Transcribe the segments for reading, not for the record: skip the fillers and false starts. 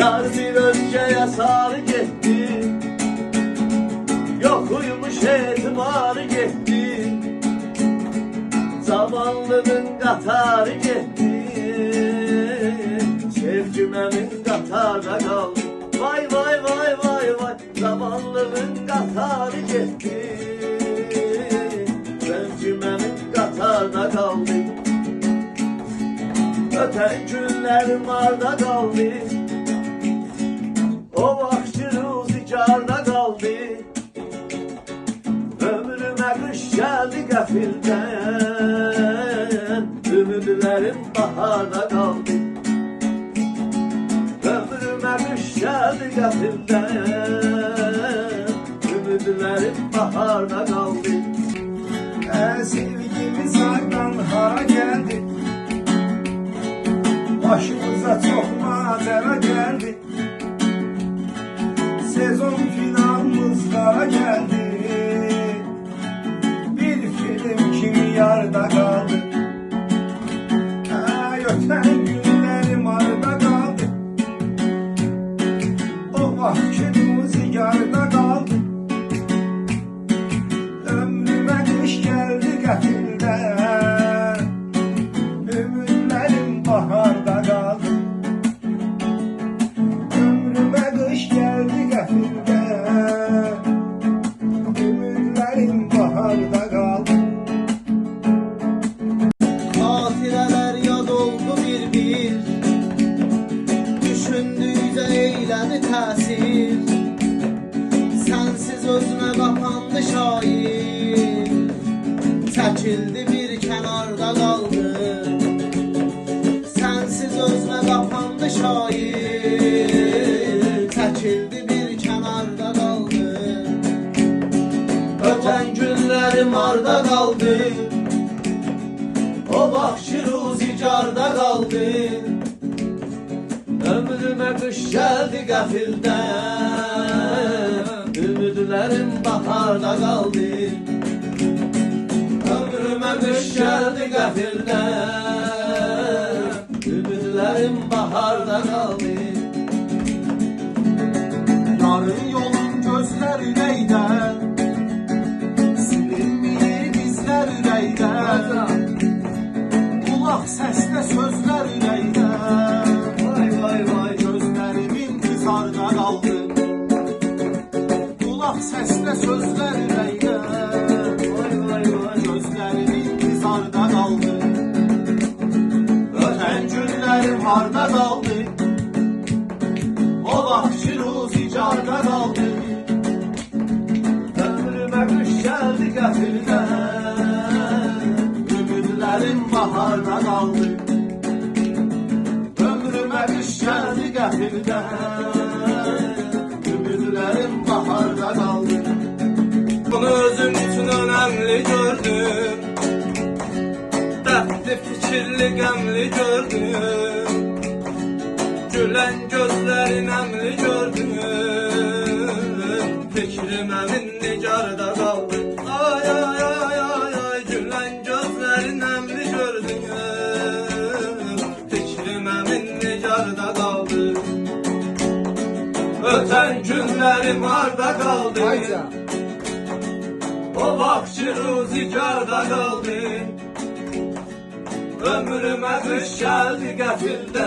Yar bir önceye sarı gitti, yok uyumuş etibarı gitti. Zamanlının katarı gitti, sevgimemin katarda kaldı. Vay vay vay vay vay, zamanlının katarı gitti, sevgimemin katarda kaldı. Öten günlerim arda kaldı, o vakti ruzikarda kaldı. Ömrüme kış geldi gafilden, ümidlerim baharda kaldı. Ömrüme kış geldi gafilden, ümidlerim baharda kaldı. Sevgimiz hardan hara geldi, başımıza çok macera geldi. Sezon finalımız kara geldi, bir film kimi yarıda kaldı. Öten günlerim arada kaldı, o vakitimiz yarıda kaldı. Ömrüme kış geldi gafilden, ümitlerim baharda kaldı. Ömrüme kış geldi gafilden, ümitlerim baharda kaldı. Hatireler yad oldu bir bir, düşündüğüce eyledi tesir. Sensiz özüne kapandı şair, çekildi bir kenarda kaldı. Sensiz özüne kapandı şair, çekildi bir kenarda kaldı. Öten günlerim arda kaldı, o vakti ruzikarda kaldı. Ömrüme kış geldi gafilden, ümidlerim baharda kaldı. Ömrüme kış geldi gafilden, ümidlerim baharda kaldı. Yarın yolun gözler üreyden, silinmeyir bizler üreyden. Kulak sesle sözler üreyden, Vay vay vay, gözlerimin kızarda kaldı. Kulak sesle sözler üreyden, vay vay vay. gözlerimin kızarda kaldı. Öten günlerim harda kaldı, o vakti ruzikarda kaldı. Ömrüme kış geldi gafilden, Ümitlerim baharda kaldı. Ömrüme kış geldi gafilden, ümitlerim baharda kaldı. Bunu özüm için önemli gördüm, dertli fikirli gemli gördüm. Gülen gözlerin emli gördüm, fikrim emin nigarda kaldı. Ay ay ay ay ay, gülen gözlerin emli gördüm, fikrim emin nigarda kaldı. Öten günlerim arda kaldı, o vakti ruzikarda kaldı. Ömrüme kış geldi gafilden,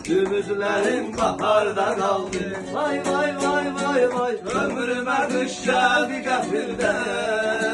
ümidlerim baharda kaldı. vay vay vay vay vay. Ömrüme kış geldi gafilden,